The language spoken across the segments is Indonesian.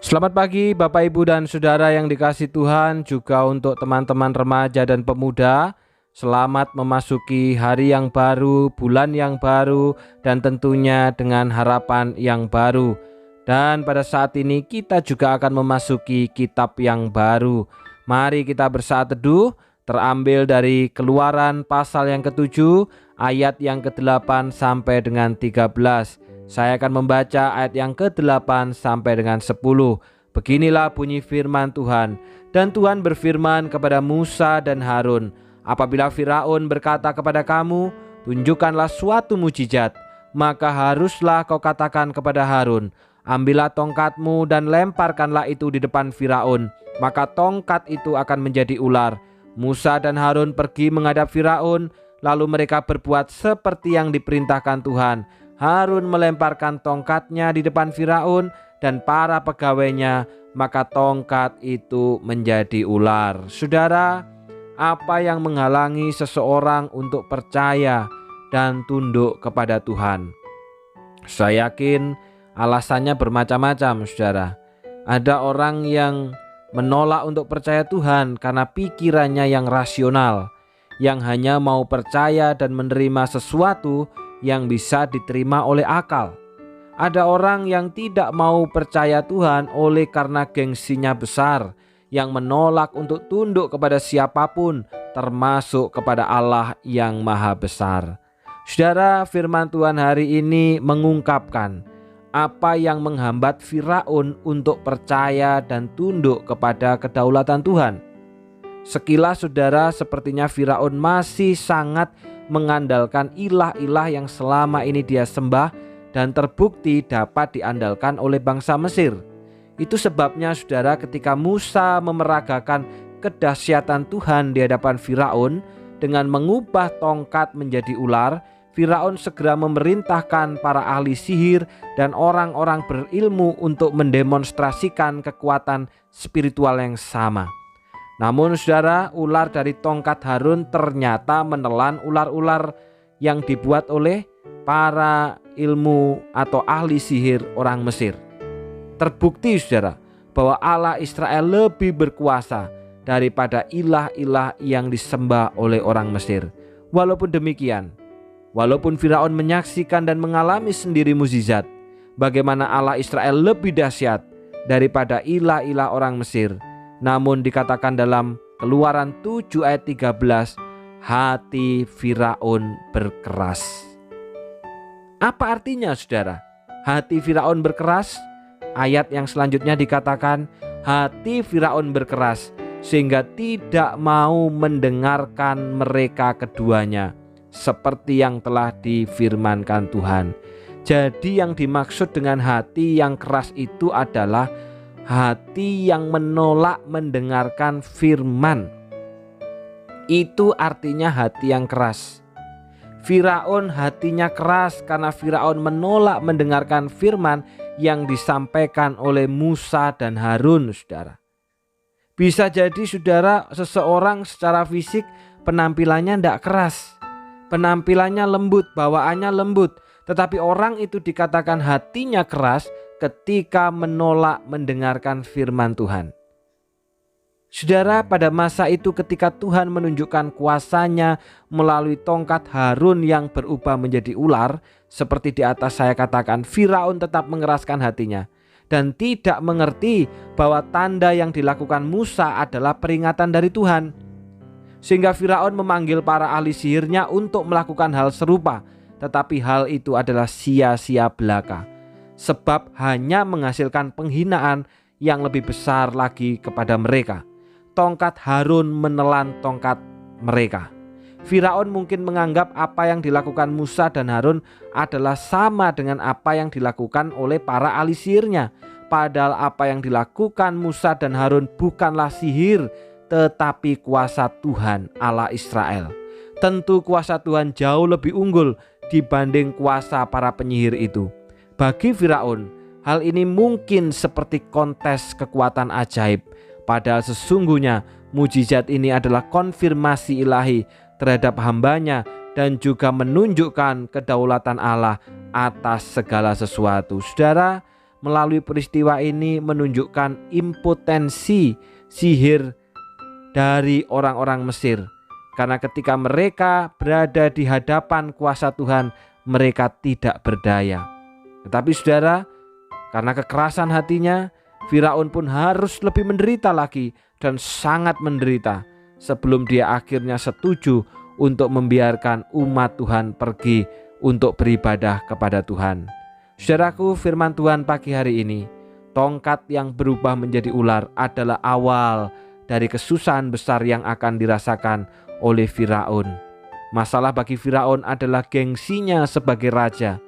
Selamat pagi Bapak Ibu dan Saudara yang dikasihi Tuhan, juga untuk teman-teman remaja dan pemuda. Selamat memasuki hari yang baru, bulan yang baru, dan tentunya dengan harapan yang baru. Dan pada saat ini kita juga akan memasuki kitab yang baru. Mari kita bersaat teduh, terambil dari Keluaran pasal yang ke-7, ayat yang ke-8 sampai dengan 13. Saya akan membaca ayat yang ke-8 sampai dengan 10. Beginilah bunyi firman Tuhan. Dan Tuhan berfirman kepada Musa dan Harun, apabila Firaun berkata kepada kamu, tunjukkanlah suatu mujizat, maka haruslah kau katakan kepada Harun, ambillah tongkatmu dan lemparkanlah itu di depan Firaun, maka tongkat itu akan menjadi ular. Musa dan Harun pergi menghadap Firaun, lalu mereka berbuat seperti yang diperintahkan Tuhan. Harun melemparkan tongkatnya di depan Firaun dan para pegawainya, maka tongkat itu menjadi ular. Saudara, apa yang menghalangi seseorang untuk percaya dan tunduk kepada Tuhan? Saya yakin alasannya bermacam-macam, saudara. Ada orang yang menolak untuk percaya Tuhan karena pikirannya yang rasional, yang hanya mau percaya dan menerima sesuatu yang bisa diterima oleh akal. Ada orang yang tidak mau percaya Tuhan oleh karena gengsinya besar, yang menolak untuk tunduk kepada siapapun, termasuk kepada Allah yang Maha Besar. Saudara, firman Tuhan hari ini mengungkapkan apa yang menghambat Firaun untuk percaya dan tunduk kepada kedaulatan Tuhan. Sekilas saudara, sepertinya Firaun masih sangat mengandalkan ilah-ilah yang selama ini dia sembah dan terbukti dapat diandalkan oleh bangsa Mesir. Itu sebabnya saudara, ketika Musa memeragakan kedahsyatan Tuhan di hadapan Firaun dengan mengubah tongkat menjadi ular, Firaun segera memerintahkan para ahli sihir dan orang-orang berilmu untuk mendemonstrasikan kekuatan spiritual yang sama. Namun saudara, ular dari tongkat Harun ternyata menelan ular-ular yang dibuat oleh para ilmu atau ahli sihir orang Mesir. Terbukti saudara, bahwa Allah Israel lebih berkuasa daripada ilah-ilah yang disembah oleh orang Mesir. Walaupun demikian, walaupun Firaun menyaksikan dan mengalami sendiri mukjizat, bagaimana Allah Israel lebih dahsyat daripada ilah-ilah orang Mesir, namun dikatakan dalam Keluaran 7 ayat 13, hati Firaun berkeras. Apa artinya saudara? Hati Firaun berkeras? Ayat yang selanjutnya dikatakan hati Firaun berkeras sehingga tidak mau mendengarkan mereka keduanya, seperti yang telah difirmankan Tuhan. Jadi yang dimaksud dengan hati yang keras itu adalah hati yang menolak mendengarkan firman. Itu artinya hati yang keras. Firaun hatinya keras karena Firaun menolak mendengarkan firman yang disampaikan oleh Musa dan Harun, saudara. Bisa jadi saudara, seseorang secara fisik penampilannya tidak keras, penampilannya lembut, bawaannya lembut, tetapi orang itu dikatakan hatinya keras ketika menolak mendengarkan firman Tuhan. Saudara, pada masa itu ketika Tuhan menunjukkan kuasanya melalui tongkat Harun yang berubah menjadi ular, seperti di atas saya katakan, Firaun tetap mengeraskan hatinya dan tidak mengerti bahwa tanda yang dilakukan Musa adalah peringatan dari Tuhan. Sehingga Firaun memanggil para ahli sihirnya untuk melakukan hal serupa, tetapi hal itu adalah sia-sia belaka, sebab hanya menghasilkan penghinaan yang lebih besar lagi kepada mereka. Tongkat Harun menelan tongkat mereka. Firaun mungkin menganggap apa yang dilakukan Musa dan Harun adalah sama dengan apa yang dilakukan oleh para ahli sihirnya. Padahal apa yang dilakukan Musa dan Harun bukanlah sihir, tetapi kuasa Tuhan Allah Israel. Tentu kuasa Tuhan jauh lebih unggul dibanding kuasa para penyihir itu. Bagi Firaun, hal ini mungkin seperti kontes kekuatan ajaib. Padahal sesungguhnya mujizat ini adalah konfirmasi ilahi terhadap hambanya dan juga menunjukkan kedaulatan Allah atas segala sesuatu. Saudara, melalui peristiwa ini menunjukkan impotensi sihir dari orang-orang Mesir. Karena ketika mereka berada di hadapan kuasa Tuhan, mereka tidak berdaya. Tetapi saudara, karena kekerasan hatinya, Firaun pun harus lebih menderita lagi dan sangat menderita sebelum dia akhirnya setuju untuk membiarkan umat Tuhan pergi untuk beribadah kepada Tuhan. Saudaraku, firman Tuhan pagi hari ini, tongkat yang berubah menjadi ular adalah awal dari kesusahan besar yang akan dirasakan oleh Firaun. Masalah bagi Firaun adalah gengsinya sebagai raja,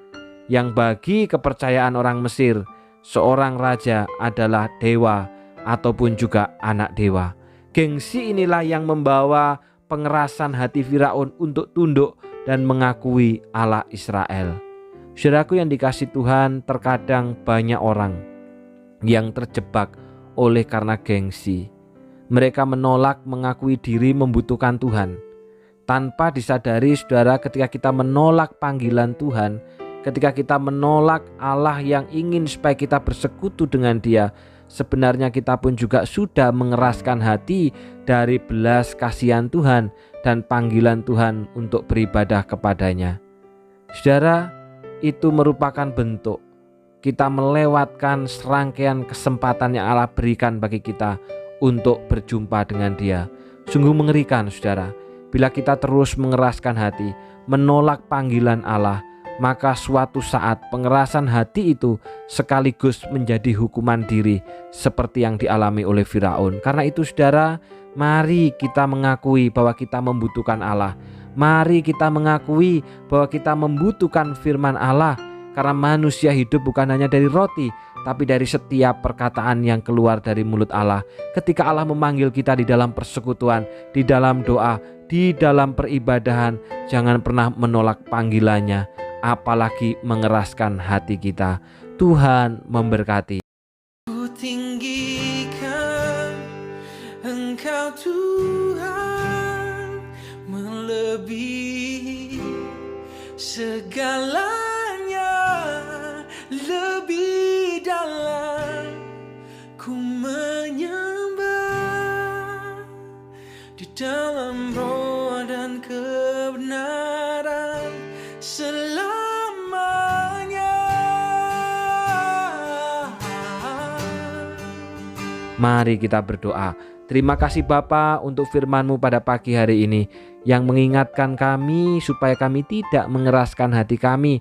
yang bagi kepercayaan orang Mesir, seorang raja adalah dewa ataupun juga anak dewa. Gengsi inilah yang membawa pengerasan hati Firaun untuk tunduk dan mengakui Allah Israel. Saudaraku yang dikasihi Tuhan, terkadang banyak orang yang terjebak oleh karena gengsi. Mereka menolak mengakui diri membutuhkan Tuhan. Tanpa disadari saudara, ketika kita menolak panggilan Tuhan, ketika kita menolak Allah yang ingin supaya kita bersekutu dengan Dia, sebenarnya kita pun juga sudah mengeraskan hati dari belas kasihan Tuhan dan panggilan Tuhan untuk beribadah kepadanya. Saudara, itu merupakan bentuk kita melewatkan serangkaian kesempatan yang Allah berikan bagi kita untuk berjumpa dengan Dia. Sungguh mengerikan saudara, bila kita terus mengeraskan hati, menolak panggilan Allah, maka suatu saat pengerasan hati itu sekaligus menjadi hukuman diri seperti yang dialami oleh Firaun. Karena itu saudara, mari kita mengakui bahwa kita membutuhkan Allah. Mari kita mengakui bahwa kita membutuhkan firman Allah. Karena manusia hidup bukan hanya dari roti, tapi dari setiap perkataan yang keluar dari mulut Allah. Ketika Allah memanggil kita di dalam persekutuan, di dalam doa, di dalam peribadahan, jangan pernah menolak panggilannya, apalagi mengeraskan hati kita. Tuhan memberkati. Ku tinggikan Engkau Tuhan, melebihi segalanya, lebih dalam ku menyembah di dalam roh dan kebenaran selamanya. Mari kita berdoa. Terima kasih Bapa untuk firman-Mu pada pagi hari ini yang mengingatkan kami supaya kami tidak mengeraskan hati kami,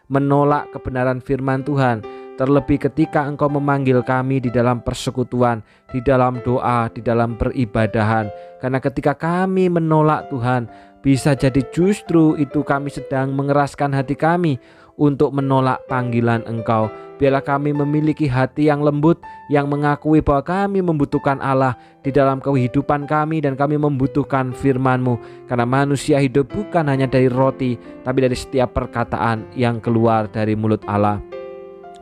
menolak kebenaran firman Tuhan. Terlebih ketika Engkau memanggil kami di dalam persekutuan, di dalam doa, di dalam peribadahan. Karena ketika kami menolak Tuhan, bisa jadi justru itu kami sedang mengeraskan hati kami untuk menolak panggilan Engkau. Biarlah kami memiliki hati yang lembut, yang mengakui bahwa kami membutuhkan Allah di dalam kehidupan kami dan kami membutuhkan firman-Mu. Karena manusia hidup bukan hanya dari roti, tapi dari setiap perkataan yang keluar dari mulut Allah.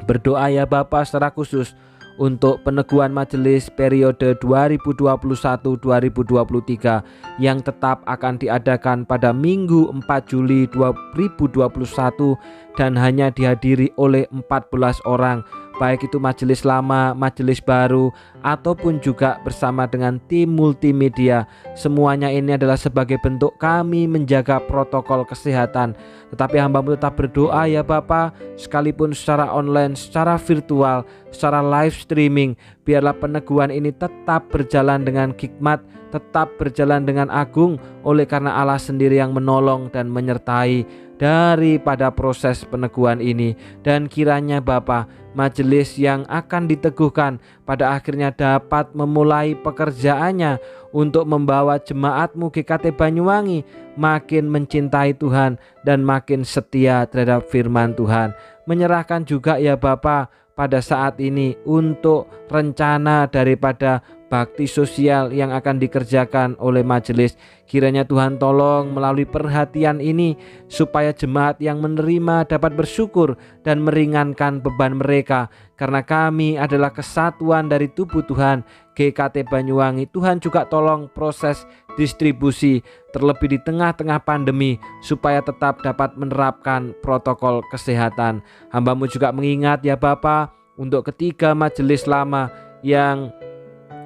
Berdoa ya Bapa secara khusus untuk peneguhan majelis periode 2021-2023 yang tetap akan diadakan pada Minggu 4 Juli 2021 dan hanya dihadiri oleh 14 orang, baik itu majelis lama, majelis baru, ataupun juga bersama dengan tim multimedia. Semuanya ini adalah sebagai bentuk kami menjaga protokol kesehatan. Tetapi hamba-Mu tetap berdoa ya Bapa, sekalipun secara online, secara virtual, secara live streaming, biarlah peneguhan ini tetap berjalan dengan hikmat, tetap berjalan dengan agung, oleh karena Allah sendiri yang menolong dan menyertai daripada proses peneguhan ini. Dan kiranya Bapa, majelis yang akan diteguhkan pada akhirnya dapat memulai pekerjaannya untuk membawa jemaat-Mu GKT Banyuwangi makin mencintai Tuhan dan makin setia terhadap firman Tuhan. Menyerahkan juga ya Bapa pada saat ini untuk rencana daripada bakti sosial yang akan dikerjakan oleh majelis. Kiranya Tuhan tolong melalui perhatian ini supaya jemaat yang menerima dapat bersyukur dan meringankan beban mereka. Karena kami adalah kesatuan dari tubuh Tuhan GKT Banyuwangi. Tuhan juga tolong proses distribusi terlebih di tengah-tengah pandemi supaya tetap dapat menerapkan protokol kesehatan. Hamba-Mu juga mengingat ya Bapa untuk ketiga majelis lama yang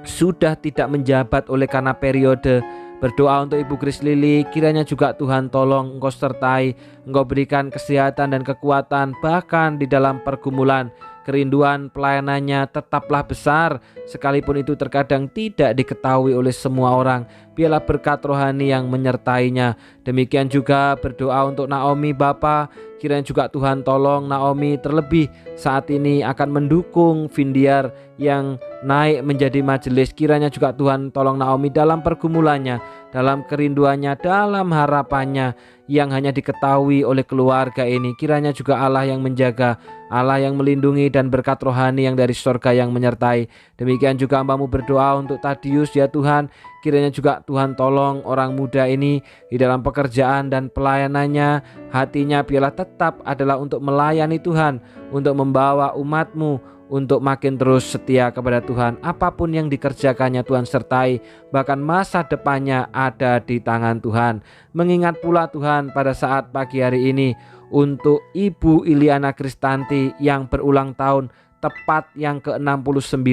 sudah tidak menjabat oleh karena periode. Berdoa untuk Ibu Grace Lili, kiranya juga Tuhan tolong Engkau sertai, Engkau berikan kesehatan dan kekuatan, bahkan di dalam pergumulan. Kerinduan pelayanannya tetaplah besar, sekalipun itu terkadang tidak diketahui oleh semua orang. Biarlah berkat rohani yang menyertainya. Demikian juga berdoa untuk Naomi Bapa, kiranya juga Tuhan tolong Naomi, terlebih saat ini akan mendukung Vindiar yang naik menjadi majelis. Kiranya juga Tuhan tolong Naomi dalam pergumulannya, dalam kerinduannya, dalam harapannya yang hanya diketahui oleh keluarga ini. Kiranya juga Allah yang menjaga, Allah yang melindungi, dan berkat rohani yang dari surga yang menyertai. Demikian juga hamba-Mu berdoa untuk Tadius, ya Tuhan, kiranya juga Tuhan tolong orang muda ini di dalam pekerjaan dan pelayanannya. Hatinya biarlah tetap adalah untuk melayani Tuhan, untuk membawa umat-Mu, untuk makin terus setia kepada Tuhan. Apapun yang dikerjakannya Tuhan sertai, bahkan masa depannya ada di tangan Tuhan. Mengingat pula Tuhan pada saat pagi hari ini untuk Ibu Iliana Kristanti yang berulang tahun, tepat yang ke-69.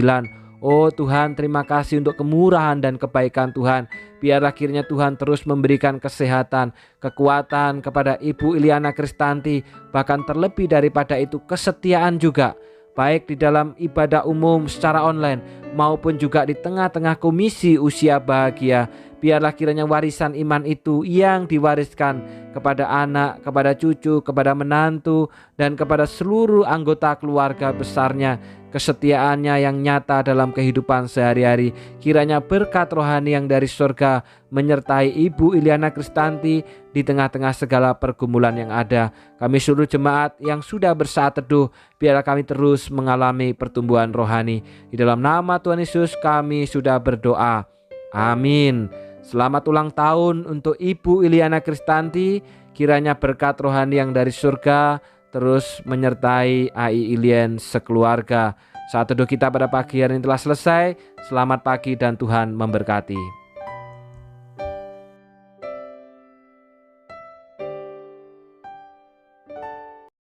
Oh Tuhan, terima kasih untuk kemurahan dan kebaikan Tuhan. Biarlah kiranya Tuhan terus memberikan kesehatan, kekuatan kepada Ibu Iliana Kristanti, bahkan terlebih daripada itu kesetiaan juga, baik di dalam ibadah umum secara online maupun juga di tengah-tengah komisi usia bahagia. Biarlah kiranya warisan iman itu yang diwariskan kepada anak, kepada cucu, kepada menantu, dan kepada seluruh anggota keluarga besarnya, kesetiaannya yang nyata dalam kehidupan sehari-hari. Kiranya berkat rohani yang dari surga menyertai Ibu Iliana Kristanti di tengah-tengah segala pergumulan yang ada. Kami seluruh jemaat yang sudah bersaat teduh, biarlah kami terus mengalami pertumbuhan rohani. Di dalam nama Tuhan Yesus kami sudah berdoa. Amin. Selamat ulang tahun untuk Ibu Iliana Kristanti. Kiranya berkat rohani yang dari surga terus menyertai AI Ilien sekeluarga. Saat teduh kita pada pagi hari ini telah selesai. Selamat pagi dan Tuhan memberkati.